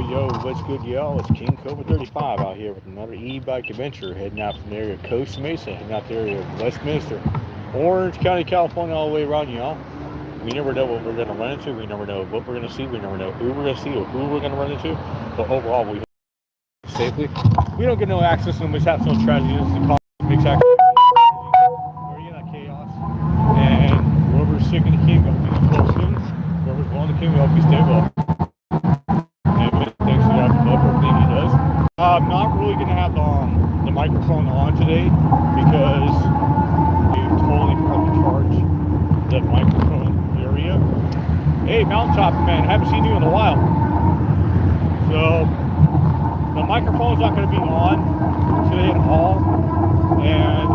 Yo, what's good, y'all? It's King kobra35 out here with another e-bike adventure, heading out from the area of Costa Mesa, heading out the area of Westminster, Orange County, California, all the way around, y'all. We never know what we're going to run into. We never know what we're going to see. We never know who we're going to see or who we're going to run into. But overall, we safely. We don't get no accidents, no mishaps, no tragedies. The cause makes accidents. We're in that chaos. And whoever's sick in the king, we hope he's well soon. Whoever's well in the king, we hope he stay well. Thanks to God for everything he does. I'm not really going to have the microphone on today because we totally forgot to charge the microphone area. Hey, Mountaintop man, I haven't seen you in a while. So the microphone's not going to be on today at all, and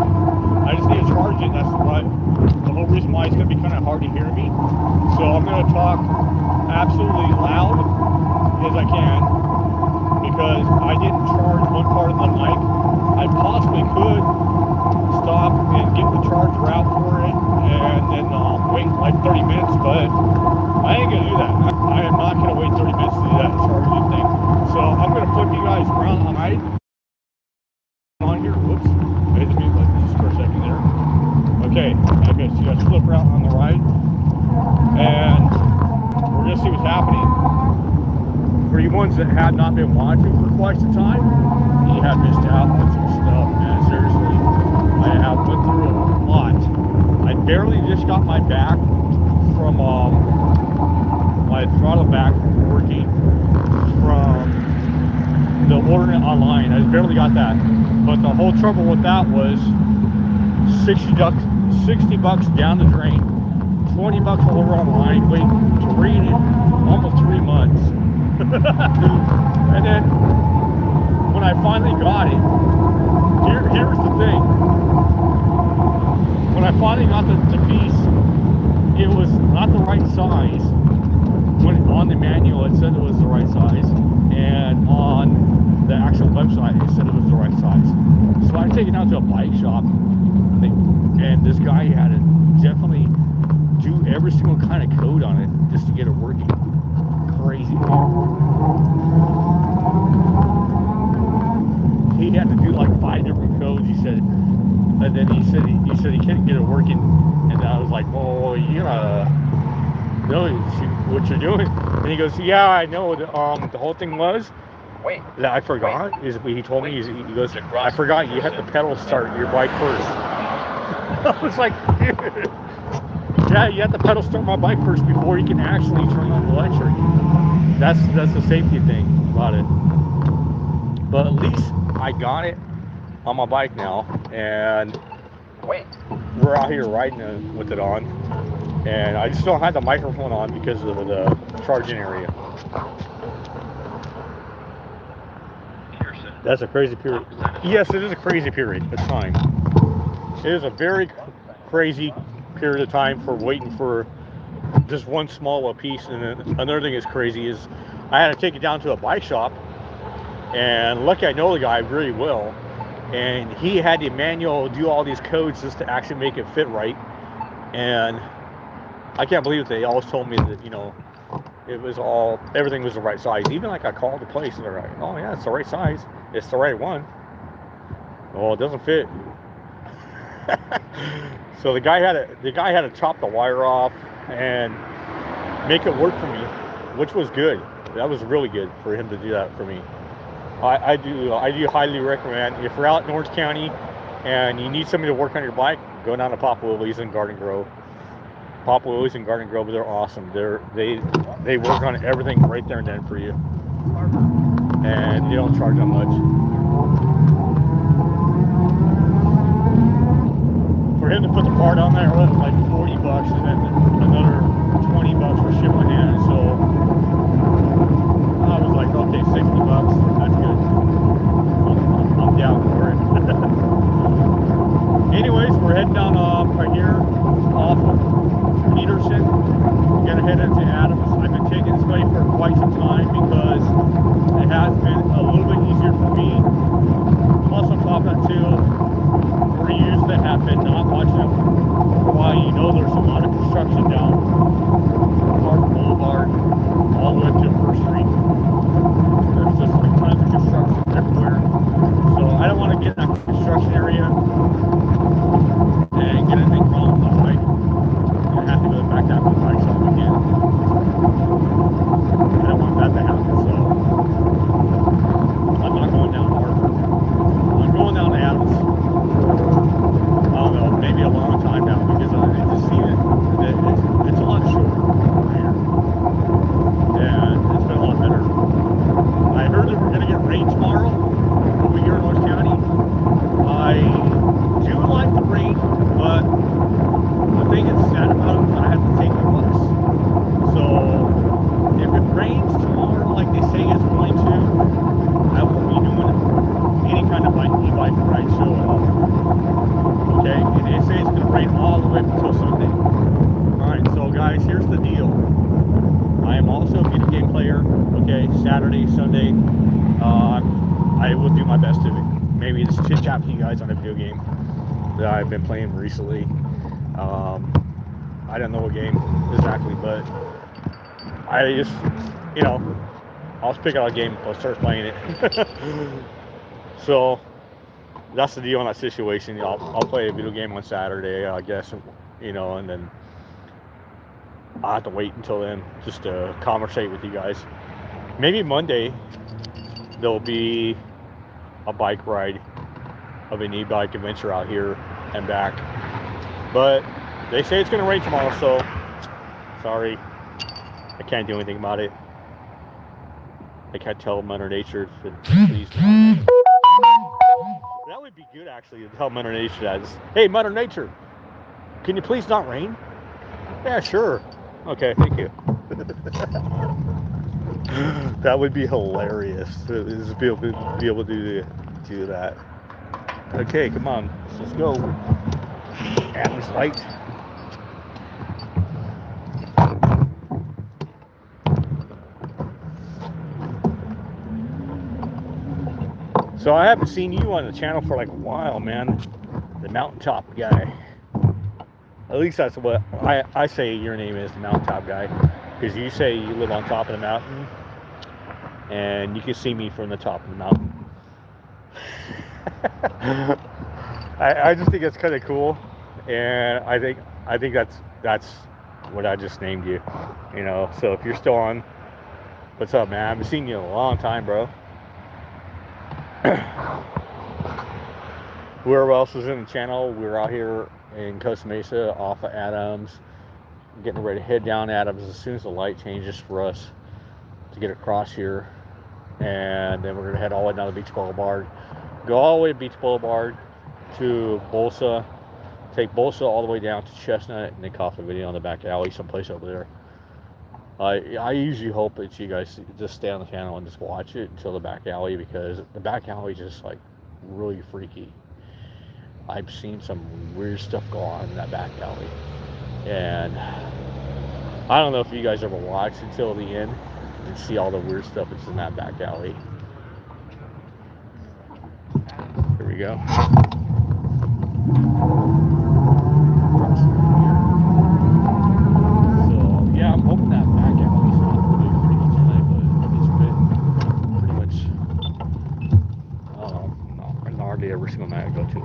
I just need to charge it. That's the whole reason why it's going to be kind of hard to hear me. So I'm going to talk absolutely loud as I can, because I didn't charge one part of the mic. I possibly could stop and get the charger out for it and then wait like 30 minutes, but I ain't gonna do that. I am not gonna wait 30 minutes to do that charging thing. So I'm gonna flip you guys around on here. Whoops, I hit the mute button just for a second there. Okay, so you guys flip around on the right, and we're gonna see what's happening. For you ones that have not been watching for quite some time, you have missed out on some stuff, man. Seriously, I have went through a lot. I barely just got my back from my throttle back working from the ordering it online. I barely got that, but the whole trouble with that was $60 down the drain, $20 over online, waiting almost 3 months. And then when I finally got it, here's the thing. When I finally got the piece, it was not the right size. When on the manual it said it was the right size, and on the actual website it said it was the right size. So I take it out to a bike shop, and this guy had to definitely do every single kind of code on it just to get it working. Crazy. He had to do like 5 different codes, he said, and then he said he couldn't get it working, and I was like, well, you gotta know what you're doing. And he goes, yeah, I know. The whole thing was, that I forgot, is he told me, he goes, I forgot you had to pedal start your bike first. I was like, dude, yeah, you have to pedal start my bike first before you can actually turn on the electric. That's the safety thing about it. But at least I got it on my bike now, and we're out here riding with it on, and I just don't have the microphone on because of the charging area. That's a crazy period. Yes, it is a crazy period. It's fine. It is a very crazy period of time for waiting for just one small piece. And then another thing is crazy is I had to take it down to a bike shop, and lucky I know the guy really well, and he had the manual do all these codes just to actually make it fit right. And I can't believe it. They always told me that, you know, everything was the right size. Even like I called the place and they're like, oh yeah, it's the right size, it's the right one. Well, it doesn't fit. So the guy had to chop the wire off and make it work for me, which was good. That was really good for him to do that for me. I do highly recommend, if you're out in Orange County and you need somebody to work on your bike, go down to Papa Willie's in Garden Grove. Papa Willie's in Garden Grove, they're awesome. They work on everything right there and then for you, and they don't charge that much. For him to put the part on there, it was like $40, and then another $20 for shipping in. So I was like, okay, $60, that's good. I'm down for it. Anyways, we're heading down right here off of Peterson. We're gonna head into Adams. I've been taking this way for quite some time because it has been a little bit easier for me. Plus, on top of that too, for you that have been not watching it for a while, you know there's a lot of construction down Park Boulevard all the way up to First Street. they say it's going to rain all the way up until Sunday. Alright, so guys, here's the deal. I am also a video game player, okay, Saturday, Sunday. I will do my best to maybe just chit chat with you guys on a video game that I've been playing recently. I don't know what game exactly, but I just, you know, I'll just pick out a game, I'll start playing it. So that's the deal in that situation. I'll play a video game on Saturday, I guess, you know, and then I'll have to wait until then just to conversate with you guys. Maybe Monday there'll be a bike ride of an e-bike adventure out here and back. But they say it's going to rain tomorrow, so sorry, I can't do anything about it. I can't tell Mother Nature to please not. That would be good, actually, to tell Mother Nature that. Hey, Mother Nature, can you please not rain? Yeah, sure. Okay, thank you. That would be hilarious. Just be able to do that. Okay, come on, let's go. Atlas light. So I haven't seen you on the channel for like a while, man. The mountaintop guy. At least that's what I say your name is, the mountaintop guy. Because you say you live on top of the mountain. And you can see me from the top of the mountain. I just think it's kind of cool. And I think that's what I just named you. You know, so if you're still on, what's up, man? I haven't seen you in a long time, bro. Whoever else is in the channel, we're out here in Costa Mesa off of Adams, getting ready to head down Adams as soon as the light changes for us to get across here, and then we're gonna head all the way down to Beach Boulevard, go all the way to Beach Boulevard to Bolsa, take Bolsa all the way down to Chestnut, and then cop a video on the back alley someplace over there. I usually hope that you guys just stay on the channel and just watch it until the back alley, because the back alley is just like really freaky. I've seen some weird stuff go on in that back alley, and I don't know if you guys ever watch until the end and see all the weird stuff that's in that back alley. Here we go. So yeah, I'm hoping that back alley's not really freaky tonight, but it's been pretty much an R&B every single night I go to.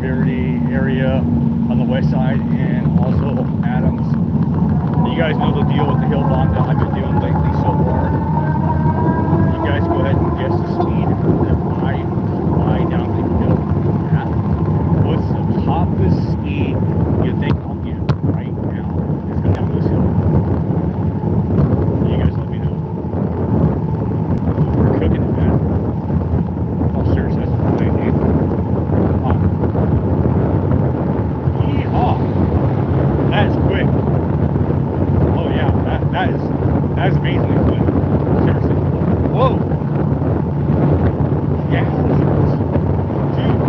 Verity area on the west side, and also Adams. You guys know the deal with the hill bomb that I've been doing lately so far. You guys go ahead and guess the speed that I fly down the hill at. What's the toppest speed you think I'll get right now? It's going down this hill. You guys let me know. We're cooking it, man. Oh, seriously, that's really neat. Yeehaw! That is quick. Oh yeah, that is amazingly quick. Seriously. Whoa! Yeah, dude,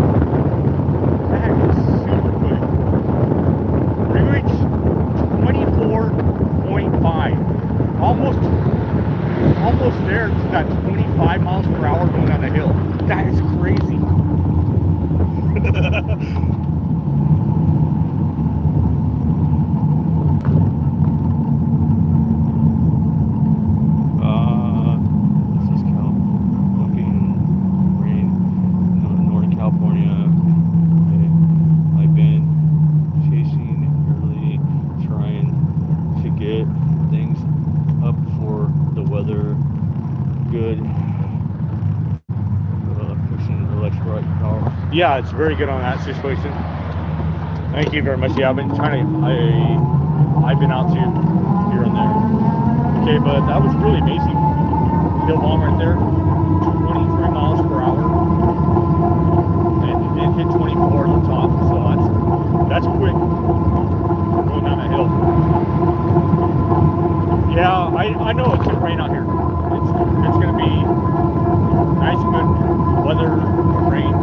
that is super quick. We reached 24.5, almost there to that 25 miles per hour going down the hill. That is crazy. Yeah, it's very good on that situation. Thank you very much. Yeah, I've been I've been out to here and there. Okay, but that was really amazing. Hill bomb right there, 23 miles per hour, and it did hit 24 at the top, so that's quick for going down that hill. Yeah, I know it's gonna rain out here. It's gonna be nice, good weather, rain.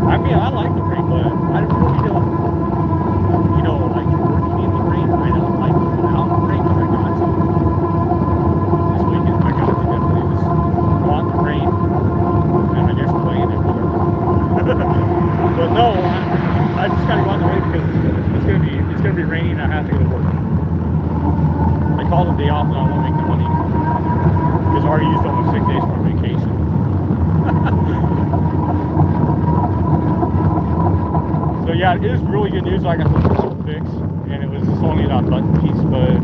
I mean, I like the rain, but I really don't, like working in the rain. I don't like going out in the rain, but I got to. This weekend, I got to definitely just go out in the rain, and I guess play in it, whatever. But no, I just got to go out in the rain because it's gonna be raining and I have to go to work. I called a day off and I won't make the money because I already used all my sick days for vacation. So yeah, it is really good news. I got the first fix, and it was just only that button piece. But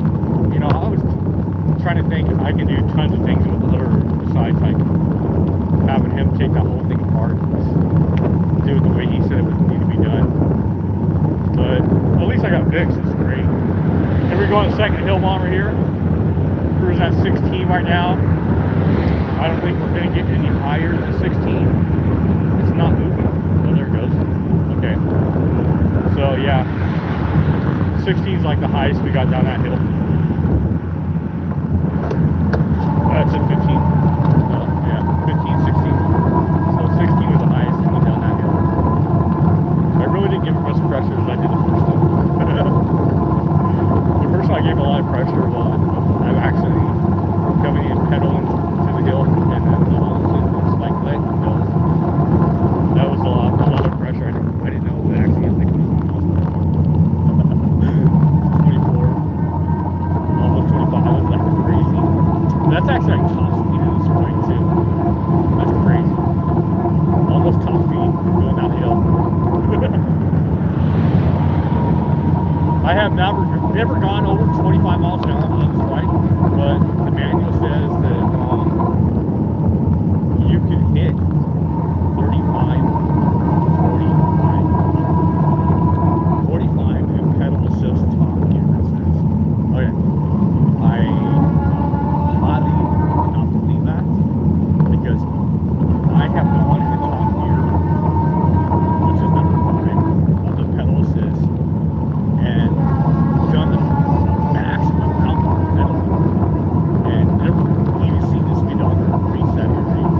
I was trying to think I can do tons of things with other besides like having him take that whole thing apart, do it the way he said it would need to be done. But at least I got fixed. It's great. And we're going to the second hill bomber here. Cruising at 16 right now. I don't think we're going to get any higher than 16. It's not moving. Oh, there it goes. Okay. So yeah, 16 is like the highest we got down that hill. That's at 15. Yeah, 15, 16. So 16 was the highest coming down that hill. I really didn't give it much pressure as I did the first one. The first one I gave a lot of pressure. I'm actually coming in pedaling to the hill, and then it's like letting go. That was a lot of pressure. I didn't know it actually get like 24, almost 25. That was like crazy. That's actually like top speed in this point too. That's crazy. Almost top speed going down the hill. I have never gone over 25 miles an hour on this bike, but the manual says that you can hit 35, 45 and pedal assist top gear. Okay. I highly not believe that because I have gone in top gear, which is number 5 of the pedal assist, and done the maximum out pedal, and never even seen the speedometer reset or anything.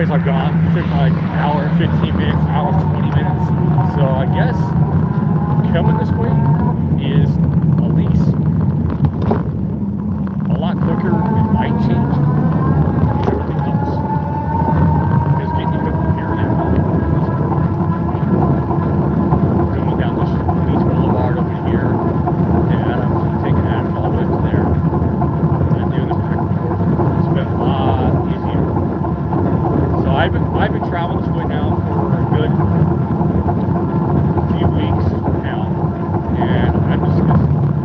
as I've gone. It took like an hour and 15 minutes, hour and 20 minutes. So I guess coming this way is at least a lot quicker. It might change everything else. Because getting you from here now is going down this Beach Boulevard over here to Adams and taking Adams all the way to there. And doing this back and forth. It's been a lot easier. So I've been traveling this way now for a good few weeks now, and I'm just gonna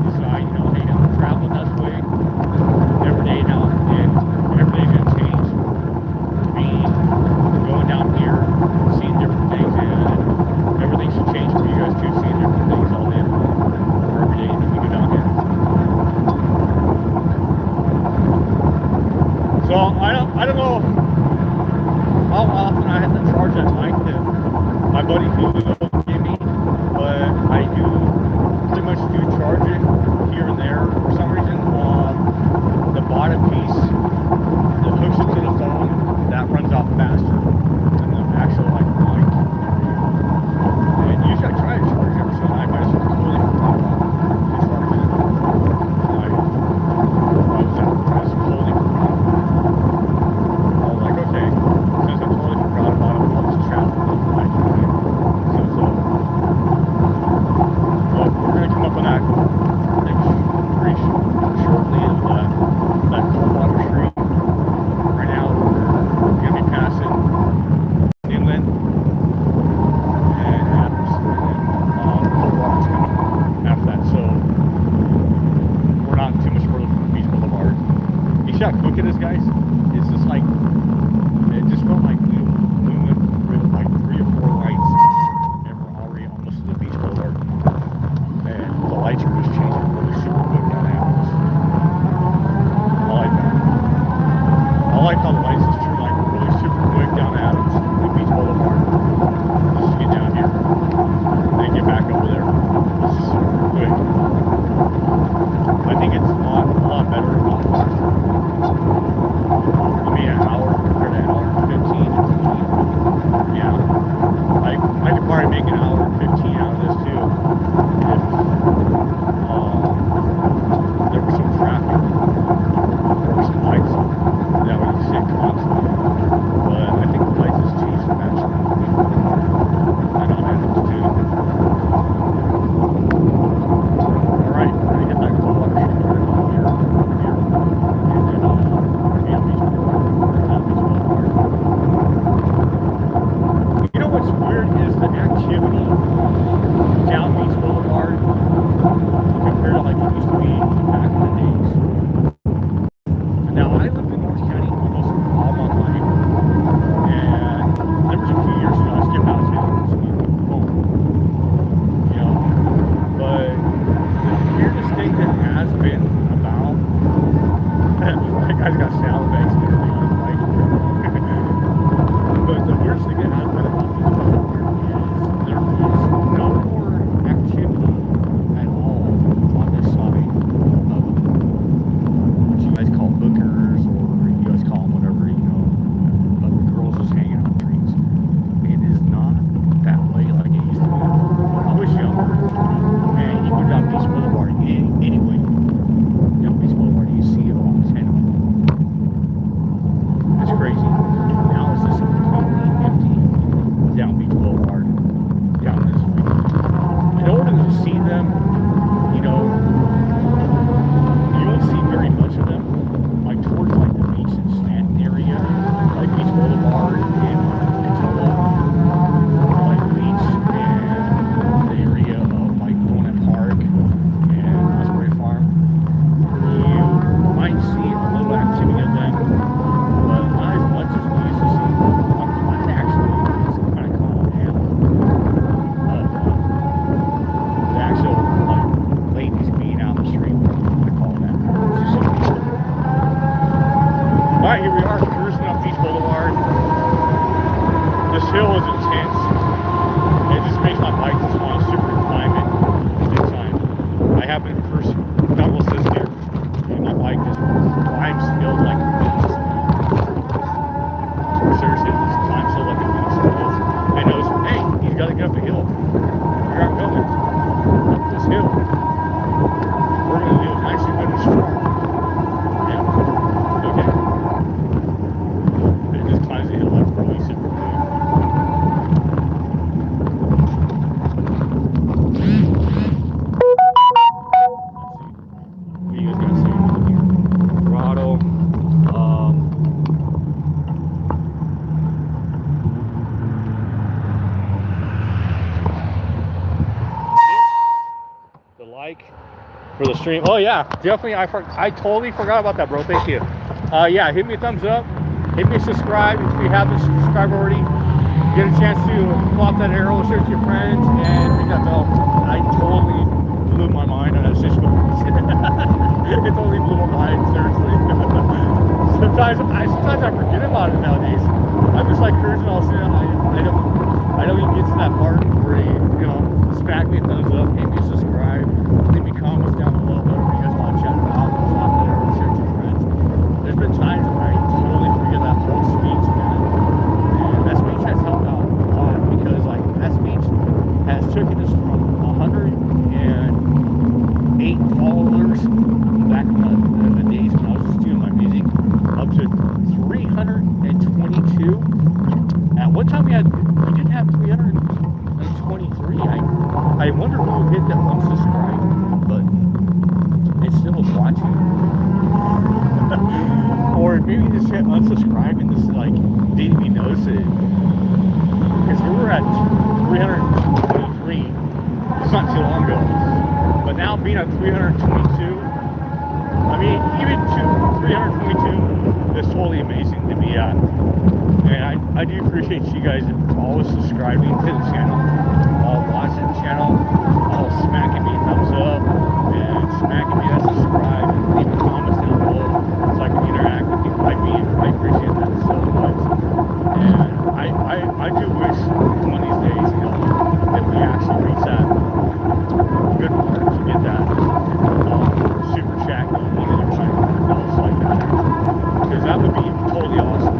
decide, you know, hey, I'm traveling this way every day now, and every day's gonna change. Me going down here, seeing different things, and everything should change for you guys too, seeing different things all day, or every day that we go down here. So I don't know how often I have to charge that mic that my buddy Julio gave me, but I do pretty much charge it here and there. For some reason, the bottom piece that hooks into the phone, that runs out faster than the actual like mic. And usually I try to charge it, so I just completely forgot about charging it. I was out, I just totally forgot. I was like, okay, since I totally forgot about it, I'll just travel with the mic. But we're going to come up on that pretty shortly of that Coldwater Street. Right now we're going to be passing inland and Adams, and then Coldwater's coming after that. So we're not too much further from Beach Boulevard. You see how quick it is, guys? It's just like, it just felt like we went through like 3 or 4 lights and we're already almost to the Beach Boulevard. And the lights are just changing really super quick down Adams. I like that. I like how the lights just turn like really super quick down Adams and Beach Boulevard. Just to get down here and then get back over there. It's super quick. I think it's a lot better, a lot faster. I mean, an hour compared to an hour and 15 and 20. Yeah. I could probably make an hour and 15 out of this too if there was some traffic or some lights that would sit constantly. But I think the lights has changed naturally. And on Adams too. Alright, we're gonna hit that Coldwater Street right on here, over here, and then we're gonna be on Beach Boulevard. You know what's weird is the activity down Beach Boulevard compared to like it used to be back in the days. Now I lived in North County almost all my life, and there was a few years ago I skipped out of town and just went home. You know, but the weirdest thing that has been about that guy's got saddlebags and everything on his bike. But the weirdest thing that has been about Beach Boulevard is there is no more activity at all on this side of what you guys call hookers, or you guys call them whatever, you know, but the girls just hanging out trees. It is not that way like it used to be. When I was younger, and you go down Beach Boulevard anyway, down Beach Boulevard, you see about 10 of them. It's crazy. Now it's just completely empty down Beach Boulevard, down this way. In order to see them, you know, you won't see very much of them, like towards like the beach and stand area, like Beach Boulevard and Coachella, like the beach and the area of like Donut Park and Osprey Farm. You might see a little activity of them, but not as much as we used to see. I'm glad actually it's kind of calm down. The actual like ladies being out in the street, I call that. Alright, here we are cruising up Beach Boulevard. This hill is intense. It just makes my bike just want to super climb it big time. I have it first double assist here, and my bike just climbs hills like this. Seriously, this the like for the stream. Oh yeah, definitely. I totally forgot about that, bro. Thank you. Yeah, hit me a thumbs up. Hit me a subscribe if you haven't subscribed already. Get a chance to pop that arrow, share it to your friends, and ring that bell. I totally blew my mind on that situation. It totally blew my mind, seriously. sometimes I forget about it nowadays. I'm just like cruising all of a sudden. I don't even get to that part where smack me a thumbs up, hit me a subscribe, leave me comments down below, whatever you guys want to chat about, pop that arrow, share it to your friends. There's been times when I totally forget that whole speech, man. And that speech has helped out a lot because like that speech has taken us from 108 followers back in the days when I was just doing my music up to 322. At one time we didn't have 323. I wonder who hit that unsubscribe, but it still was watching. Or maybe just hit unsubscribe and just like didn't even notice it. Because we were at 323 it's not too long ago. But now being at 322, I mean, even to 322 is totally amazing to be at. And I do appreciate you guys always subscribing to the channel, all watching the channel, all smacking me a thumbs up, and smacking me that subscribe, and leaving comments down below so I can interact with you. I appreciate that so much. And I do wish one of these days, that we actually reach that good mark to get that super chat going and everything else like that. Because that would be totally awesome,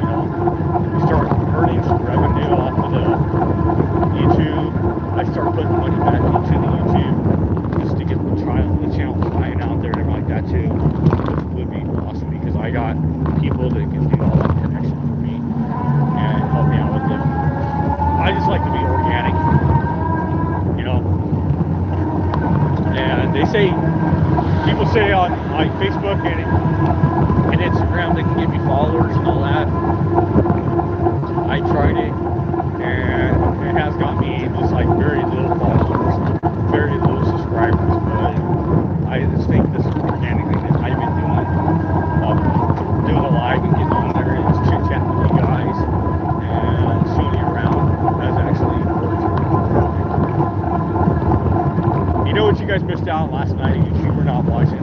We start earning some revenue off of the YouTube. I start putting money back into the YouTube just to get the channel flying out there and everything like that too. It would be awesome because I got people that can do all that connection for me and help me out with it. I just like to be organic, And they say, people say on like Facebook and Instagram they can give me followers and all that. I tried it and it has got me just like very little followers, very little subscribers, but I just think this organic thing that I've been doing a live and getting on there and just chit chatting with you guys and showing you around has actually worked. You know what you guys missed out last night if you were not watching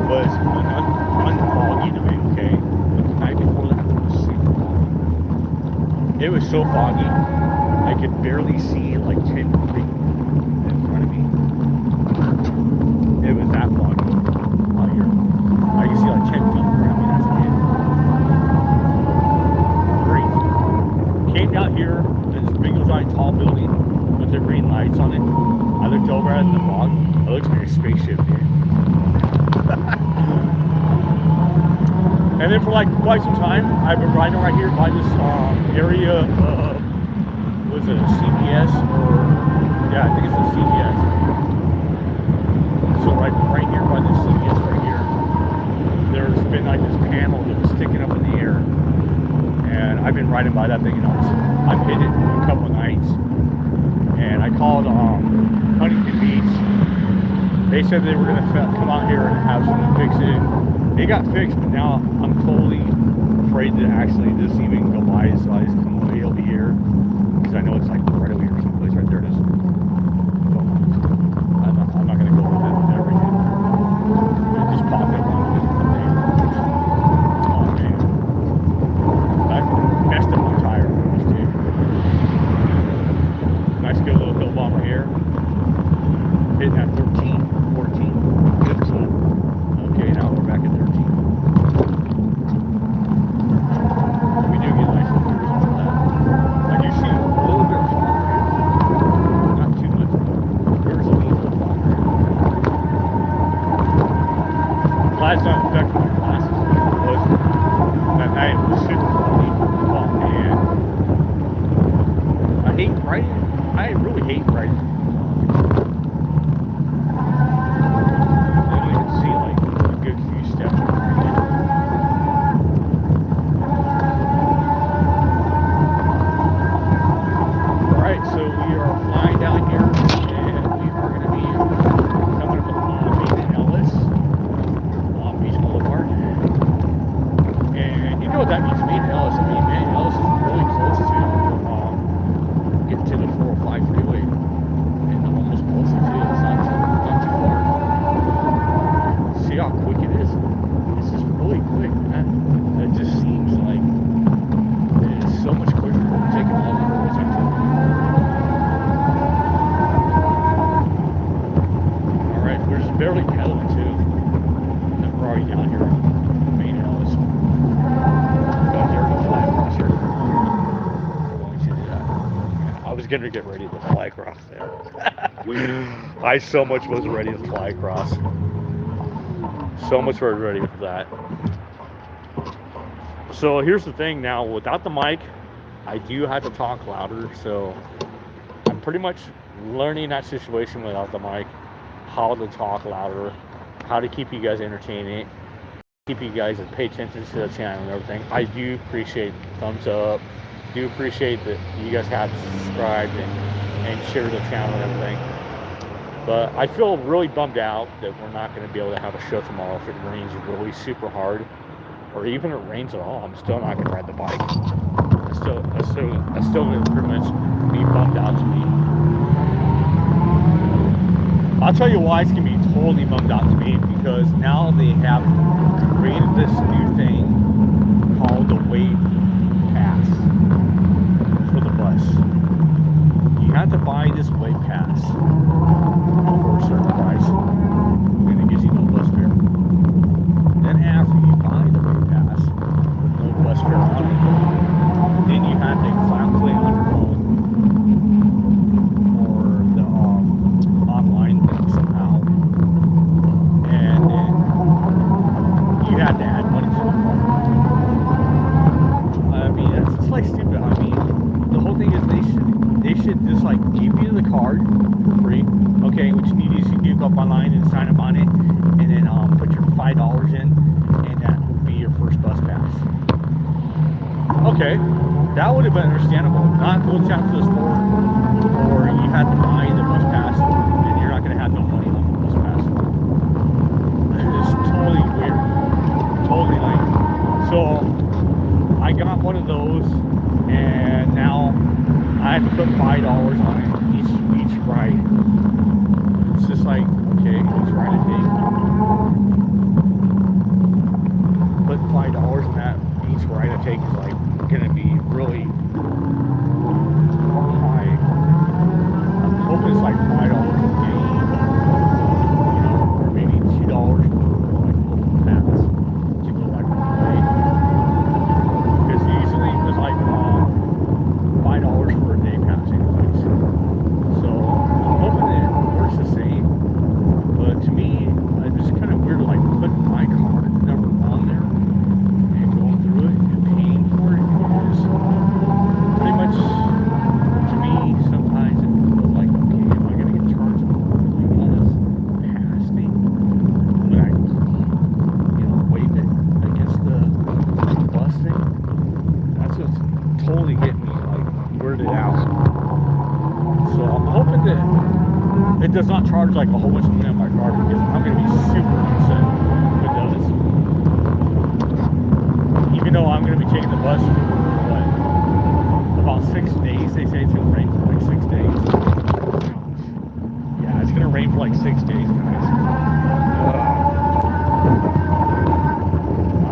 was an foggy night, okay? But the night before that was super foggy. It was so foggy, I could barely see like 10 feet in front of me. It was that foggy out here. I could see like 10 feet in front of me, that's it. Great. Came down here, this big giant tall building with the green lights on it. I looked over at the fog. It looks like a spaceship, dude. And then for like quite some time, I've been riding right here by this area of, was it a CVS or, yeah, I think it's a CVS. So right here by this CVS right here, there's been like this panel that was sticking up in the air. And I've been riding by that thing, I've hit it a couple of nights. And I called Huntington Beach. They said they were going to come out here and have someone fix it. It got fixed, but now I'm totally afraid to actually just even go by, so I just come way over here because I know it's like right over here someplace. Right there it is. I'm not going to go with it and everything. It just popped up on the thing. Oh man, I messed up my tire. Nice good little hill bomber here. Hitting at 13, 14. Good stuff. Okay, now we're back at 13. We do get nice little cruise on that. I do see a little bit of fog here. Not too much. There's a little bit of fog here. Glad it's not affecting my glasses. It was that night it was super foggy. Oh man. I hate riding. I really hate riding. I don't even see like a good few steps. Alright, so we are flying down here and we are going to be barely pedaling too. And we're already down here on the main hills. Got there to fly across here. We're going to do that. Yeah, I was going to get ready to fly across there. I so much was ready to fly across. So much was ready for that. So here's the thing now, without the mic, I do have to talk louder, so I'm pretty much learning that situation without the mic, how to talk louder, how to keep you guys entertaining, keep you guys to pay attention to the channel and everything. I do appreciate thumbs up, do appreciate that you guys have subscribed and shared the channel and everything. But I feel really bummed out that we're not going to be able to have a show tomorrow if it rains really super hard, or even if it rains at all. I'm still not going to ride the bike. That's still going to pretty much be bummed out to me. I'll tell you why it's going to be totally bummed out to me, because now they have created this new thing called the Wave Pass for the bus. You have to buy this Wave Pass for a certain price, and it gives you no bus fare. Then after you buy the Wave Pass with no bus fare on it, then you have to calculate on your phone or the online thing somehow, and then you have to add money to the card. I mean, that's just like stupid. I mean, the whole thing is they should just like give you the card for free. Okay, what you need is you go up online and sign up on it, and then put your $5 in, and that will be your first bus pass. Okay, that would have been understandable. Not go down to the store, or you had to buy the bus pass, and you're not going to have no money on the bus pass. It's totally weird, totally lame. So I got one of those, and now I have to put $5 on it each ride. It's just like, okay, each ride I take, put $5 in that each ride I take is like gonna be really high. I'm hoping it's like $5 a day, you know, or maybe $2 for like local pass to go like one way. Because usually it was like $5 for a day pass anyways. So I'm hoping that it works the same. But to me, it's just kind of weird, like putting my card number on there and going through it and paying for it. Is pretty much, to me, sometimes it feels like, okay, am I going to get charged for doing all this pass thing when I, you know, waive it against the bus thing? That's what's totally getting me like weirded out. So I'm hoping that it does not charge like a whole bunch of money on my card, because I'm going to be super upset if it does. Even though I'm going to be taking the bus for what, about 6 days. They say it's going to rain for like 6 days. Yeah, it's going to rain for like 6 days, guys.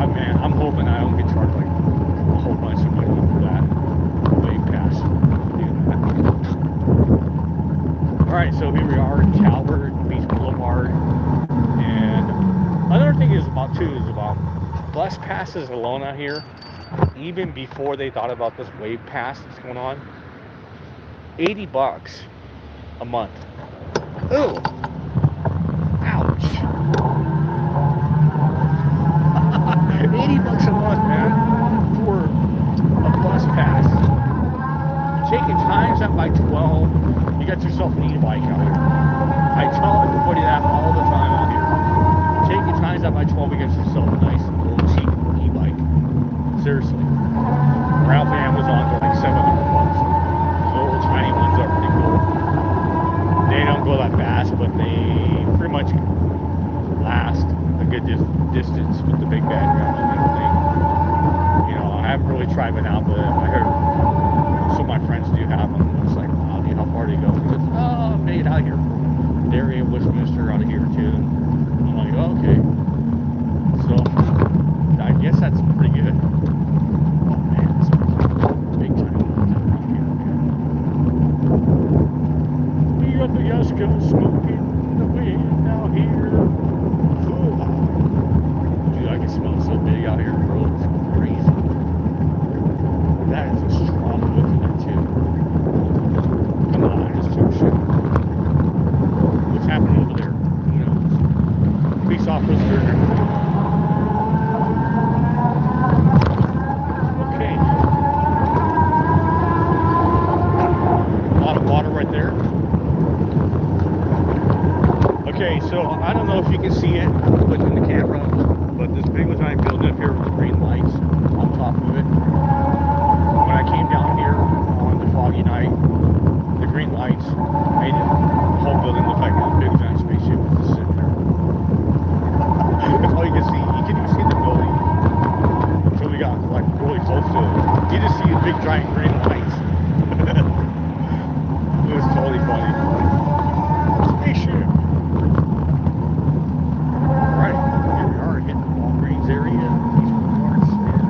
Man, I'm hoping I don't get charged like a whole bunch of money for that Wave Pass. Alright, so here we are in Calvert Beach Boulevard. And another thing is about bus passes alone out here. Even before they thought about this Wave Pass that's going on, $80 a month. Ooh, ouch. $80 a month, man, for a bus pass. Take it times that by 12, you got yourself an e-bike out here. I tell everybody that all the time out here. Take it times that by 12, you got yourself a nice little cheap e-bike. Seriously. Around Amazon, they're like $700. The little tiny ones are pretty cool. They don't go that fast, but they pretty much last a good distance with the big bad ground and everything. You know, I haven't really tried one out, but I heard some of my friends do have them. It's like, wow, dude, how far do you go? Because, I made it out here from Derry and Westminster out of here too. And I'm like, oh, okay. So I guess that's pretty good. Oh man, this is big time around here. We got the Yaska smoking the wind out here. stop for this burger. Okay. A lot of water right there. Okay, so I don't know if you can see it within the camera, but this big giant building up here with the green lights on top of it. When I came down here on the foggy night, the green lights made the whole building look like a big giant spaceship was just sitting there. That's all you can see. You can even see the building until we got like really close to it. You just see the big giant green lights. It was totally funny. Spaceship. Alright, here we are hitting the Walgreens area. These parts, and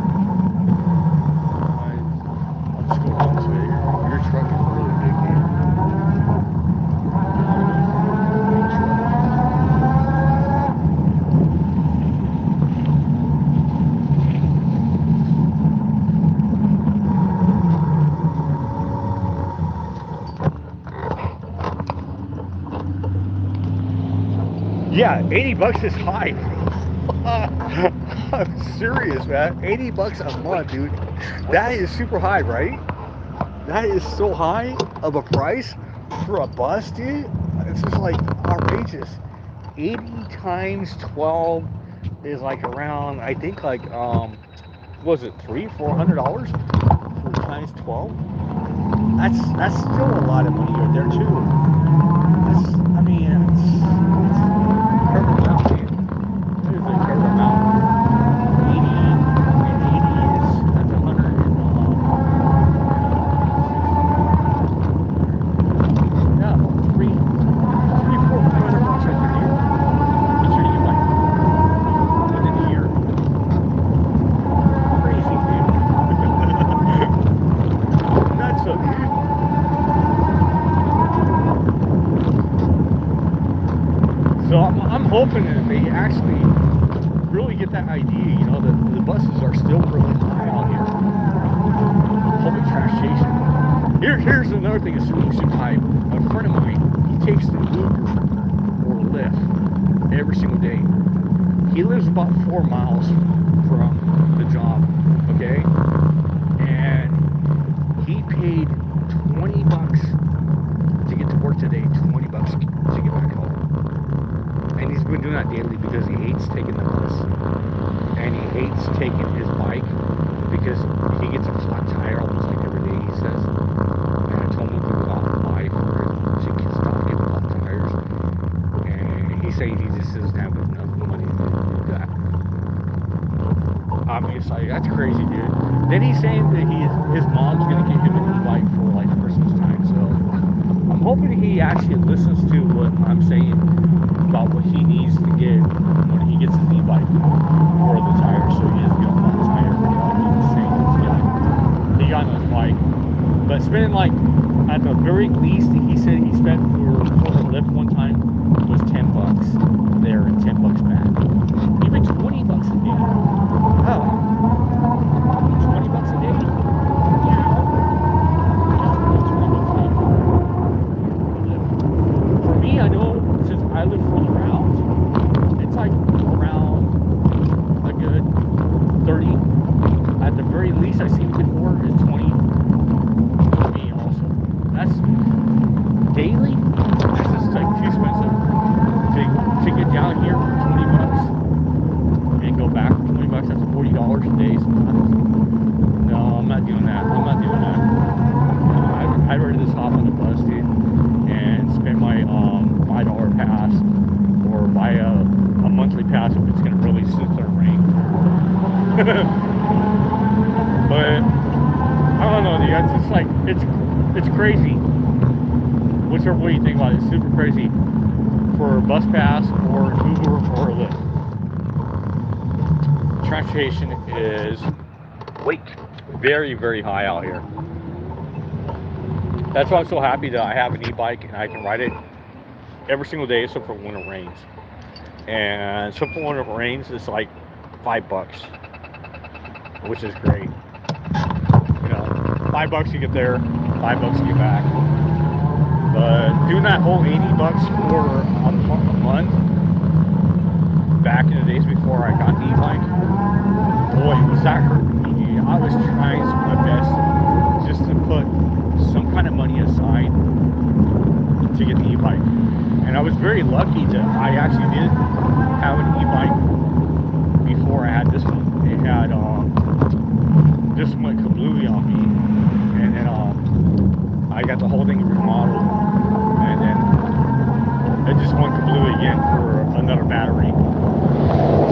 I'll just go on this way here. Your truck is really big here. Big truck. Yeah, 80 bucks is high, bro. I'm serious, man. 80 bucks a month, dude. That is super high, right? That is so high of a price for a bus, dude. It's just like outrageous. 80 times 12 is like around, I think like, was it $300-400 for times 12? That's still a lot of money right there too. I mean, it's incredible amount, dude. It is an incredible amount. 80 and 80 is, that's 100 and, yeah, about $300, $400, $500 right there, dude. Get your e-bike within a year. Crazy, dude. That's so, dude. So I'm hoping that they actually really get that idea, you know, that the buses are still really high out here. Public transportation. Here's another thing that's super high. A friend of mine, he takes the Uber or Lyft every single day. He lives about 4 miles from the job, okay? And he paid 20 bucks to get to work today, 20 bucks to get back home. And he's been doing that daily because he hates taking the bus. And he hates taking his bike because he gets a flat tire almost like every day, he says. And I told him to go out and buy for it to stop getting flat tires. And he says he just doesn't have enough money to do that. I mean, it's like, that's crazy, dude. Then he's saying that his mom's going to get him an e-bike for like Christmas time. So I'm hoping he actually listens to what I'm saying about what he needs to get when he gets his e-bike for the tires, so he doesn't get a flat tire. You know, he's saying he got on his bike, but spending like at the very least, he said he spent for a lift one time was 10 bucks there and 10 bucks back. Even 20 bucks a day. Oh, 20 bucks a day. Yeah. 20 bucks a day. For me, I know since I live further out, it's like around a good 30. At the very least I've seen before is 20 for me also. That's daily. That's just like too expensive to get down here for 20 bucks and go back for 20 bucks. That's $40 a day sometimes. No, I'm not doing that. I'm not doing that. I'd rather just hop on the bus, dude, and spend my $5 pass, or buy a monthly pass if it's gonna really suit their rain. But I don't know, dude. It's just like it's crazy. Whichever way you think about it, it's super crazy for a bus pass or an Uber or a Lyft. Transportation is very, very high out here. That's why I'm so happy that I have an e-bike and I can ride it every single day except for when it rains. And except for when it rains, it's like $5, which is great. You know, $5 to get there, $5 to get back. But doing that whole 80 bucks for a month, that hurt me. I was trying my best just to put some kind of money aside to get the e-bike. And I was very lucky that I actually did have an e-bike before I had this one. It had, this one went kablooey on me. And then I got the whole thing remodeled. And then it just went kablooey again for another battery.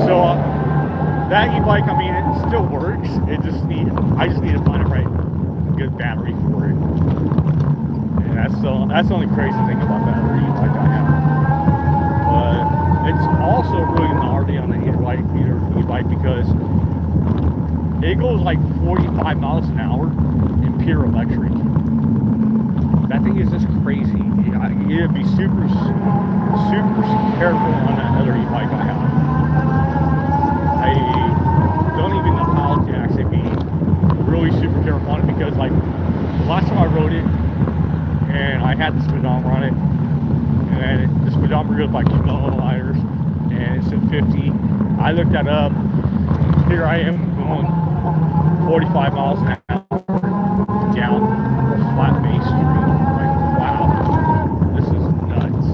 So that e-bike, I mean, it still works. I just need to find a right good battery for it. And that's the only crazy thing about that e-bike I have. But it's also really gnarly on the e-bike because it goes like 45 miles an hour in pure electric. That thing is just crazy. You gotta be super careful on that other e-bike I have. I don't even know how to actually be really super careful on it because, like, the last time I rode it and I had the speedometer on it, and the speedometer goes by kilometers and it said 50. I looked that up. Here I am going 45 miles an hour down a flat base street. Like, wow, this is nuts.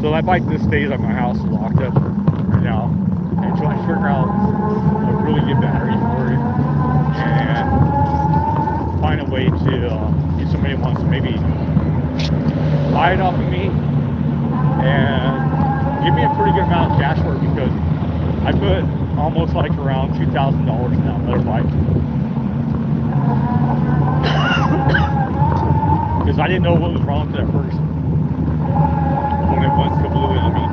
So that bike just stays at my house locked up right now until I figure out a really good battery for it and find a way to get somebody who wants to maybe buy it off of me and give me a pretty good amount of cash for it because I put almost like around $2,000 in that other bike because I didn't know what was wrong with it at first when it went kablooey on me.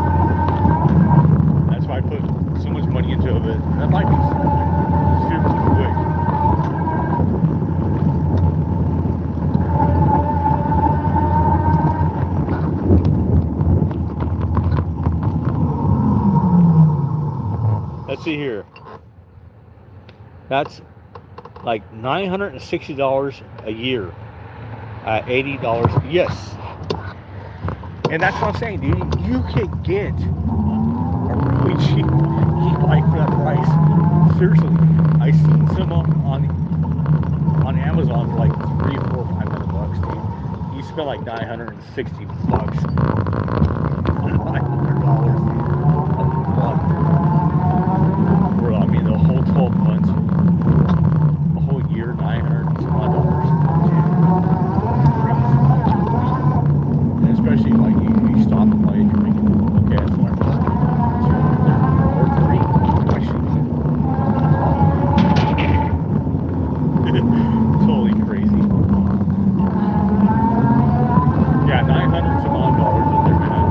That's why I put so much money into it. That bike is super quick. Let's see here. That's like $960 a year at $80. Yes. And that's what I'm saying, dude. You can get a really cheap e-bike for that price. Seriously. I seen some on Amazon for like $300, $400, $500, dude. You spend like $960 on $500 a month. For, I mean, the whole 12 months, the whole year, $900 some odd dollars. And especially like you stop and like you're making okay, that's what or three. Totally crazy. Yeah, $900 some odd dollars that they're gonna.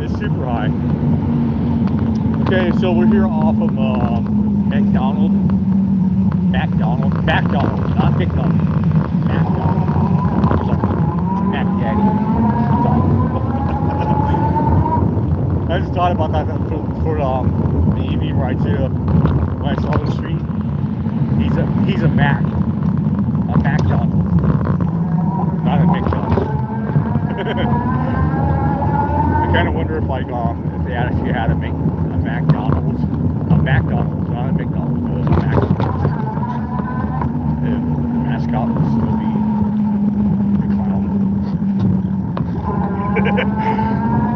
It's super high. Okay, so we're here off of McDonald, not McDonald. Mac Daddy. I just thought about that for the EV ride too. When I saw the street, he's a McDonald, not a McDonald. I kind of wonder if like if they actually had a McDonald's, not a McDonald's, but a McDonald's. If the mascot would still be the clown.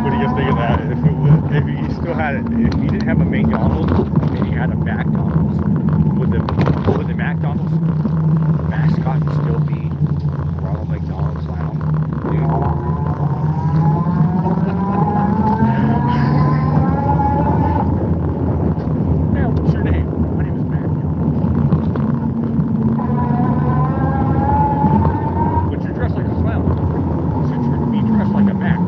What do you guys think of that? If he still had it, if he didn't have a McDonald's and he had a McDonald's, would the McDonald's mascot still be Ronald McDonald clown? Yeah, what's your name? My name is Mac. But you're dressed like a clown. So you should be dressed like a Mac.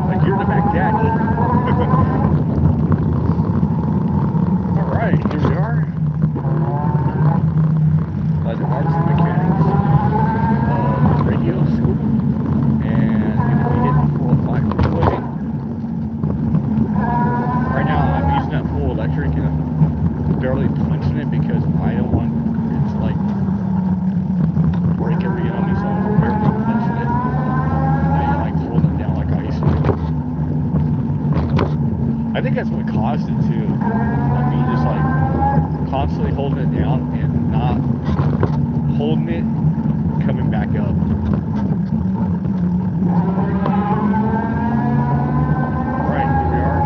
Like you're the Mac Daddy. Alright, here we are. By the Arts and Mechanics radio school. And we hit 405 freeway. Right now I'm using that full electric and I'm barely punching it because I don't want it to like caused it too. Like me just like constantly holding it down and not holding it, coming back up. Alright, here we are.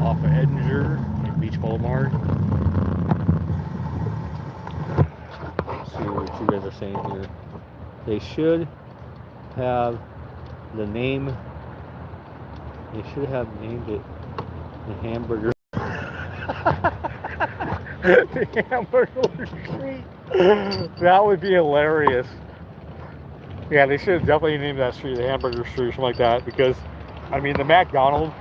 Off of Edinger and Beach Boulevard. Let's see what you guys are saying here. They should have the name. They should have named it the Hamburger. The Hamburger Street. That would be hilarious. Yeah, they should have definitely named that street the Hamburger Street or something like that, because I mean the McDonald's,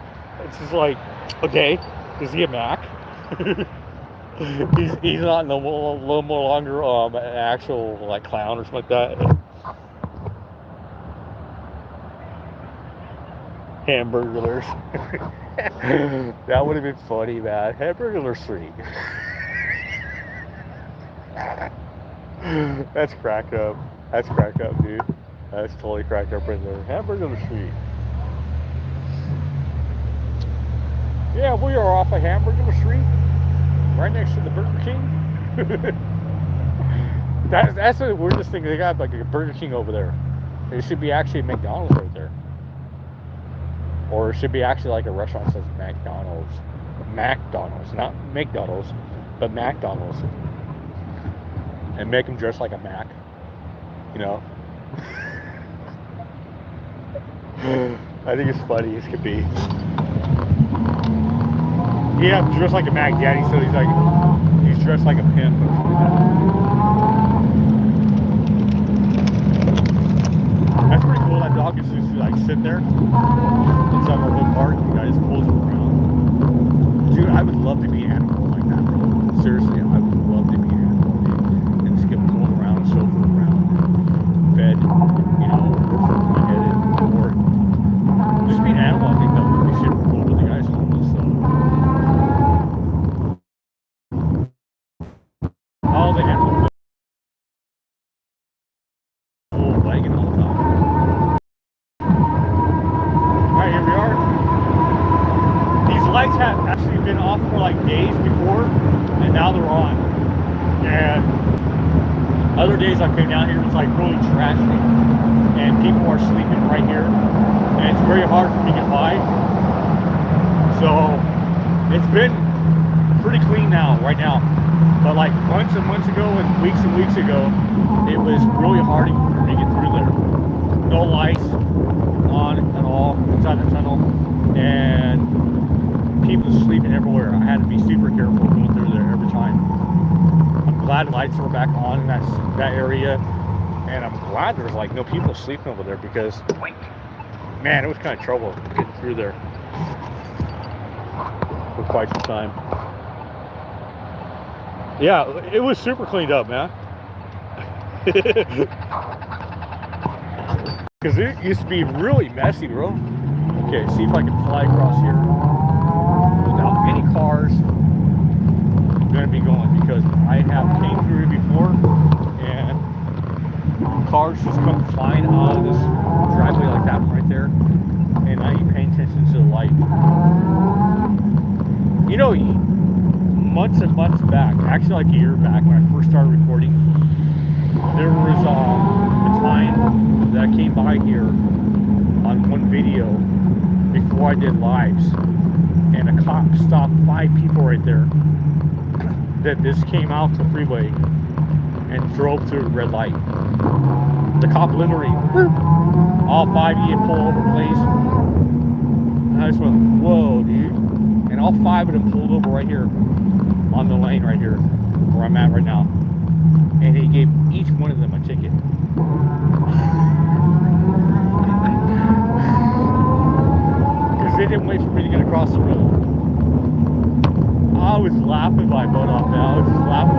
it's just like, okay, is he a Mac? he's not no longer an actual like clown or something like that. Hamburglers. That would have been funny, man. Hamburger Street. That's crack up. That's crack up, dude. That's totally crack up right there. Hamburger Street. Yeah, we are off of Hamburger Street, right next to the Burger King. That's the weirdest thing. They got like a Burger King over there. It should be actually a McDonald's right there. Or it should be actually like a restaurant that says McDonald's. McDonald's, not McDonald's, but McDonald's. And make them dress like a Mac, you know. I think it's funny as could be. Yeah, dressed like a Mac Daddy, so he's dressed like a pimp or something like that. That's pretty cool. That dog gets to like sit there inside our little park. The guy just pulls him around. Dude, I would love to be an animal like that, bro. Seriously, I would love to be an animal, dude. And just get pulled around, chauffeured around, fed, you know, my head in, or just be an animal. I think that would be super cool with the guys homeless, so. All the animals full wagon all the time. Alright, here we are. These lights have actually been off for like days before, and now they're on. And other days I came down here, it was like really trashy, and people are sleeping right here, and it's very hard for me to get by. So it's been pretty clean now, right now. But like months and months ago and weeks ago, it was really hard for me to get through there. No lights on at all inside the tunnel, and people sleeping everywhere. I had to be super careful going through there every time. I'm glad lights are back on in that area, and I'm glad there's like no people sleeping over there, because man, it was kind of trouble getting through there for quite some time. Yeah, it was super cleaned up, man. Because it used to be really messy, bro. Okay, see if I can fly across here without any cars going to be going, because I have came through it before and cars just come flying out of this driveway like that one right there, and I ain't paying attention to the light. You know, months and months back, actually like a year back when I first started recording, there was a time that I came by here on one video before I did lives, and a cop stopped 5 people right there that just came out the freeway and drove through a red light. The cop literally, all 5 of you pull over, please. And I just went, whoa, dude. And all 5 of them pulled over right here on the lane right here where I'm at right now, and he gave each one of them a ticket. Because they didn't wait for me to get across the road. I was laughing my butt off, man. I was just laughing.